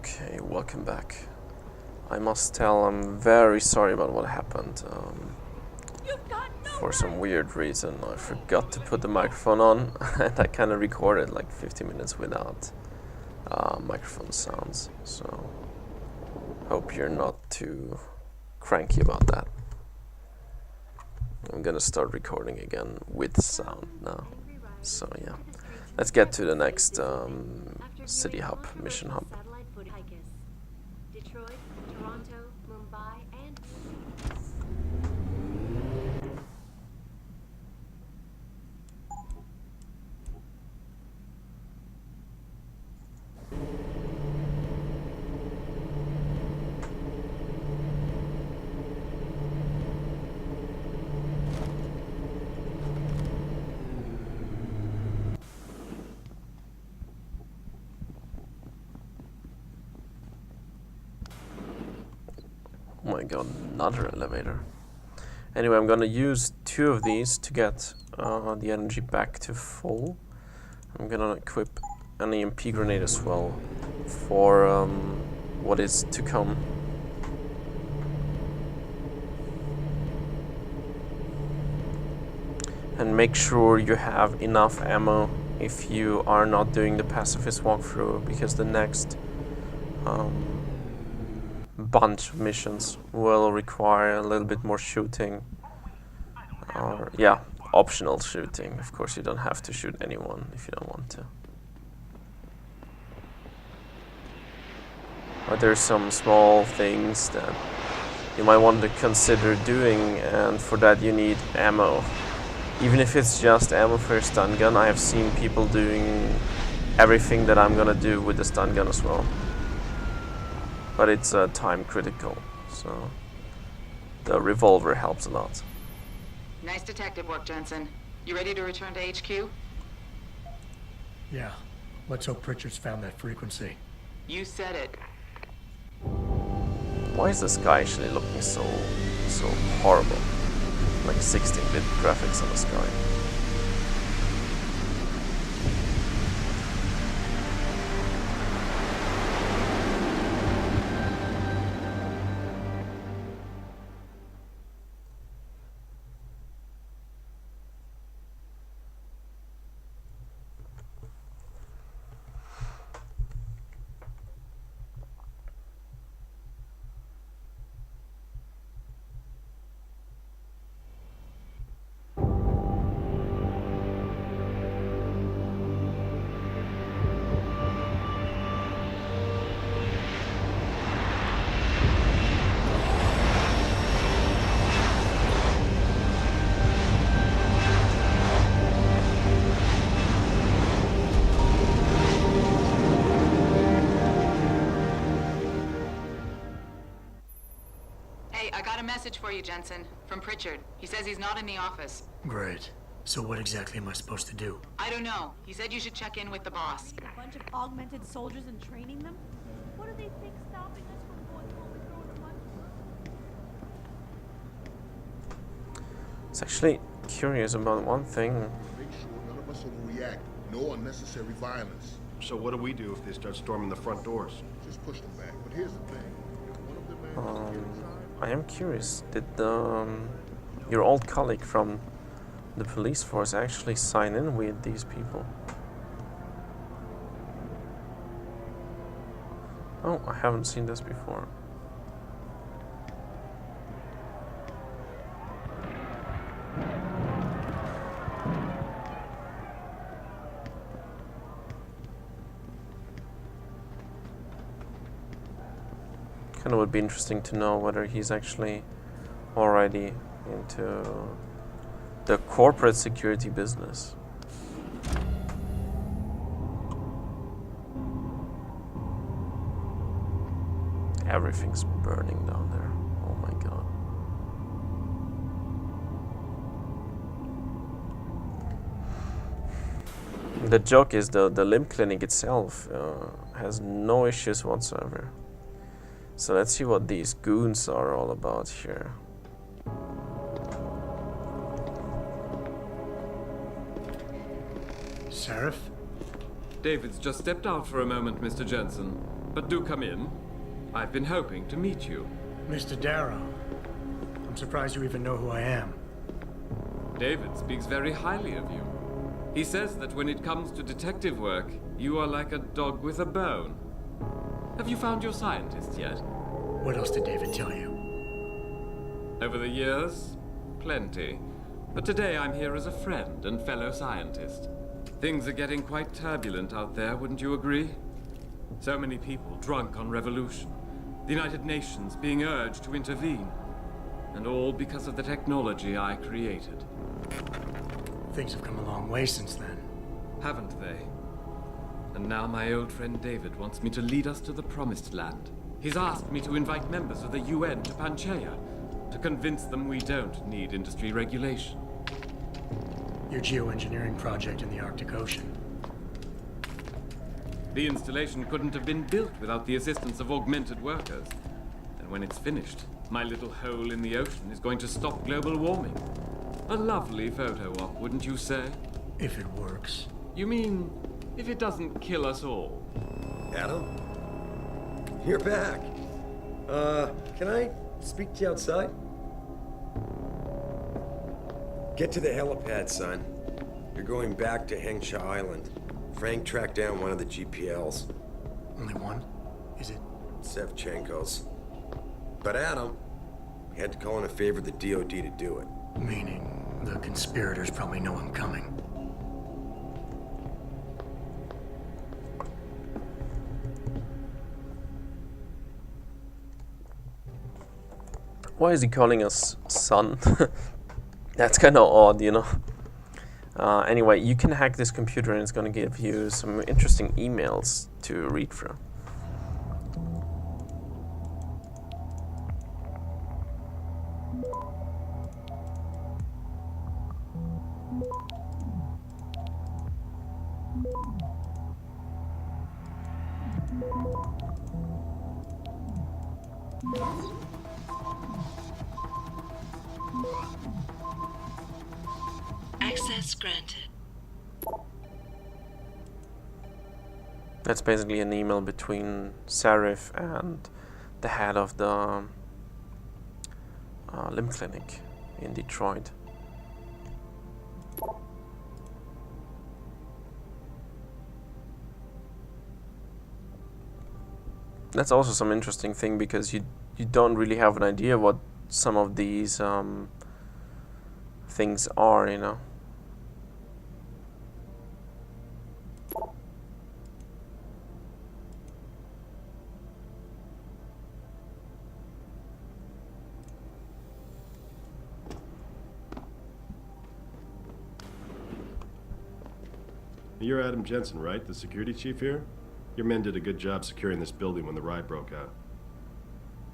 Okay, welcome back. I must tell I'm very sorry about what happened. For some weird reason, I forgot to put the microphone on, and I kind of recorded like 50 minutes without microphone sounds. So, hope you're not too cranky about that. I'm gonna start recording again with sound now. So yeah, let's get to the next city hub, mission hub. Detroit, Toronto, Mumbai, and Oh my god, another elevator. Anyway, I'm gonna use 2 of these to get the energy back to full. I'm gonna equip an EMP grenade as well for what is to come. And make sure you have enough ammo if you are not doing the pacifist walkthrough, because the next bunch of missions will require a little bit more shooting. Or, yeah, optional shooting. Of course, you don't have to shoot anyone if you don't want to. But there's some small things that you might want to consider doing, and for that you need ammo. Even if it's just ammo for a stun gun, I have seen people doing everything that I'm gonna do with the stun gun as well. But it's time critical, so the revolver helps a lot. Nice detective work, Jensen. You ready to return to HQ? Yeah. Let's hope Pritchard's found that frequency. You said it. Why is the sky actually looking so horrible? Like 16-bit graphics on the sky. Hey, I got a message for you, Jensen. From Pritchard. He says he's not in the office. Great. So what exactly am I supposed to do? I don't know. He said you should check in with the boss. A bunch of augmented soldiers and training them? What do they think stopping us from going home and throwing a bunch of... It's actually curious about one thing. Make sure none of us overreact. No unnecessary violence. So what do we do if they start storming the front doors? Just push them back. But here's the thing. If one of them manages to get inside, I am curious, did your old colleague from the police force actually sign in with these people? Oh, I haven't seen this before. Kind of would be interesting to know whether he's actually already into the corporate security business. Everything's burning down there. Oh my god. The joke is the limb clinic itself has no issues whatsoever. So let's see what these goons are all about here. Seraph? David's just stepped out for a moment, Mr. Jensen. But do come in. I've been hoping to meet you. Mr. Darrow, I'm surprised you even know who I am. David speaks very highly of you. He says that when it comes to detective work, you are like a dog with a bone. Have you found your scientist yet? What else did David tell you? Over the years, plenty. But today I'm here as a friend and fellow scientist. Things are getting quite turbulent out there, wouldn't you agree? So many people drunk on revolution. The United Nations being urged to intervene. And all because of the technology I created. Things have come a long way since then. Haven't they? And now my old friend David wants me to lead us to the Promised Land. He's asked me to invite members of the UN to Panchaea, to convince them we don't need industry regulation. Your geoengineering project in the Arctic Ocean. The installation couldn't have been built without the assistance of augmented workers. And when it's finished, my little hole in the ocean is going to stop global warming. A lovely photo op, wouldn't you say? If it works. You mean, if it doesn't kill us all? Adam? You're back. Can I speak to you outside? Get to the helipad, son. You're going back to Hengsha Island. Frank tracked down one of the GPLs. Only one? Is it? Sevchenko's. But Adam, we had to call in a favor of the DOD to do it. Meaning the conspirators probably know I'm coming. Why is he calling us son? That's kind of odd, you know. Anyway, you can hack this computer and it's going to give you some interesting emails to read through. Access granted. That's basically an email between Sarif and the head of the limb clinic in Detroit. That's also some interesting thing because you don't really have an idea what some of these things are, you know. You're Adam Jensen, right? The security chief here? Your men did a good job securing this building when the riot broke out.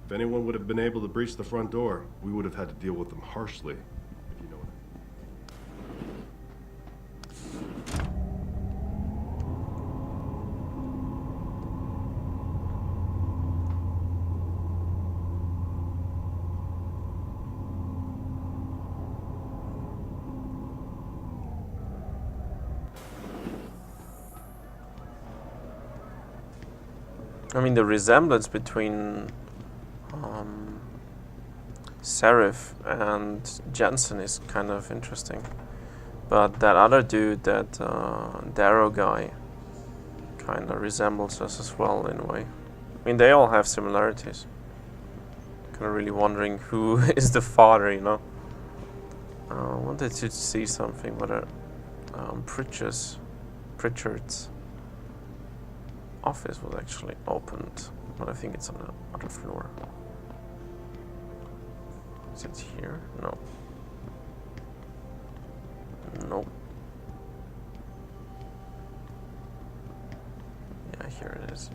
If anyone would have been able to breach the front door, we would have had to deal with them harshly, if you know what I mean. I mean, the resemblance between Serif and Jensen is kind of interesting. But that other dude, that Darrow guy, kind of resembles us as well in a way. I mean, they all have similarities. Kind of really wondering who is the father, you know. I wanted to see something, whether Pritchard's office was actually opened, but I think it's on the other floor. Is it here? No. Nope. Yeah, here it is.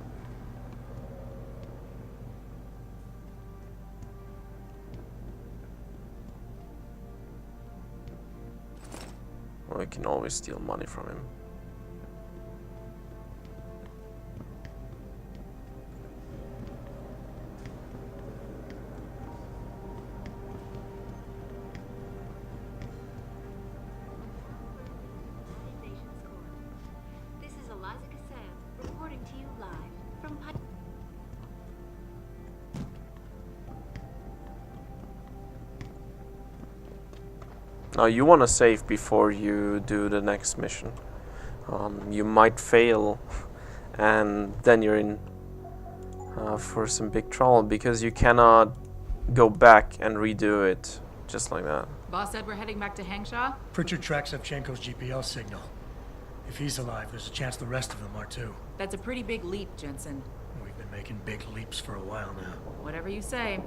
Well, we can always steal money from him. This is Eliza Kassam reporting to you live from Now you want to save before you do the next mission. You might fail, and then you're in for some big trouble because you cannot go back and redo it just like that. Boss said we're heading back to Hangshaw? Pritchard tracks Shevchenko's GPL signal. If he's alive, there's a chance the rest of them are too. That's a pretty big leap, Jensen. We've been making big leaps for a while now. Whatever you say.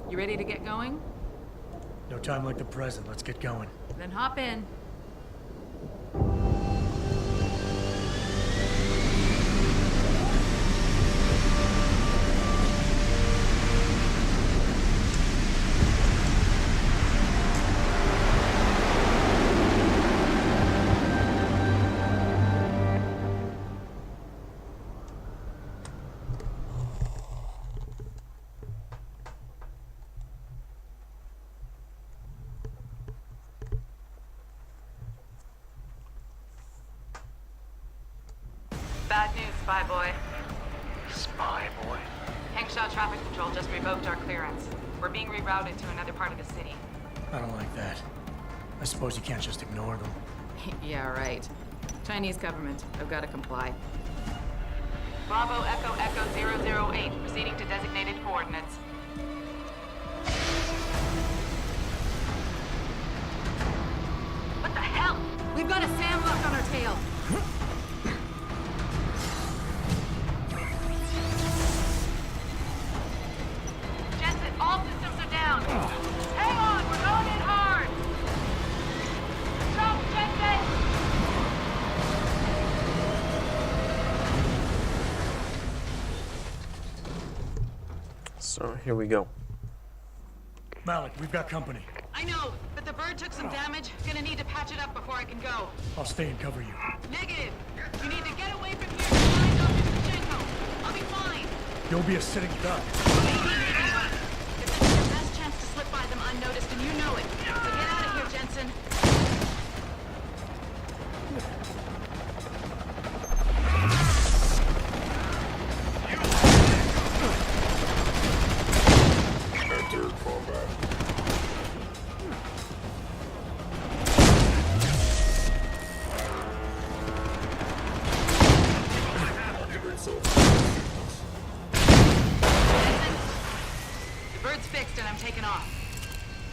You ready to get going? No time like the present. Let's get going. Then hop in. Bad news, Spy Boy. Spy boy? Hangshaw Traffic Control just revoked our clearance. We're being rerouted to another part of the city. I don't like that. I suppose you can't just ignore them. Yeah, right. Chinese government. I've got to comply. Bravo Echo Echo 008, proceeding to designated coordinates. What the hell? We've got a sandlock on our tail. Jensen, all systems are down. Hang on, we're going in hard. Stop, Jensen! So here we go. Malik, we've got company. I know, but the bird took some damage. Gonna need to patch it up before I can go. I'll stay and cover you. Negative. You need to get away from here and find Dr. Shevchenko. I'll be fine. You'll be a sitting duck. It's your best chance to slip by them unnoticed, and you know it. So get out of here, Jensen. Enter combat. Jensen, the bird's fixed and I'm taking off.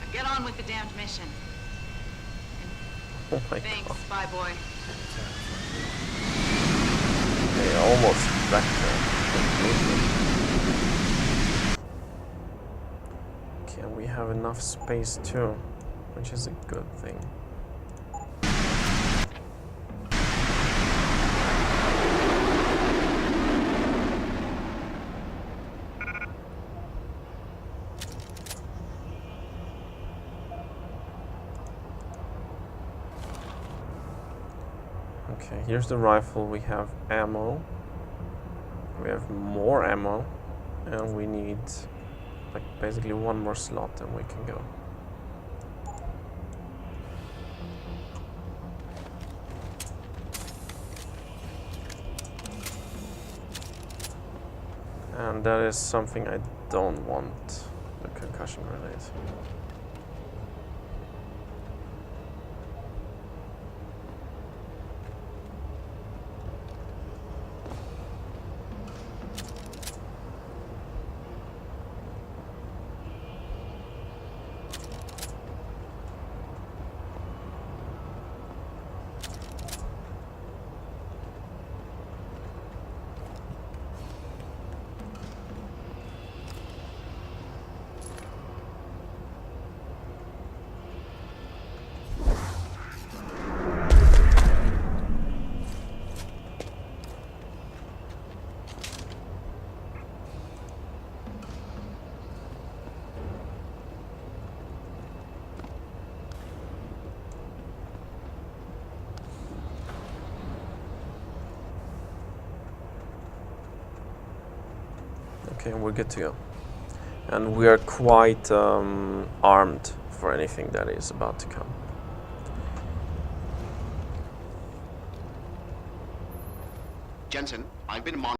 Now get on with the damned mission. Oh my Thanks, god. Spy Boy. They almost wrecked her. Okay, we have enough space too, which is a good thing. Okay, here's the rifle. We have ammo. We have more ammo. And we need like basically one more slot and we can go. And that is something I don't want, the concussion grenade. Okay, we're good to go. And we are quite armed for anything that is about to come. Jensen, I've been monitoring.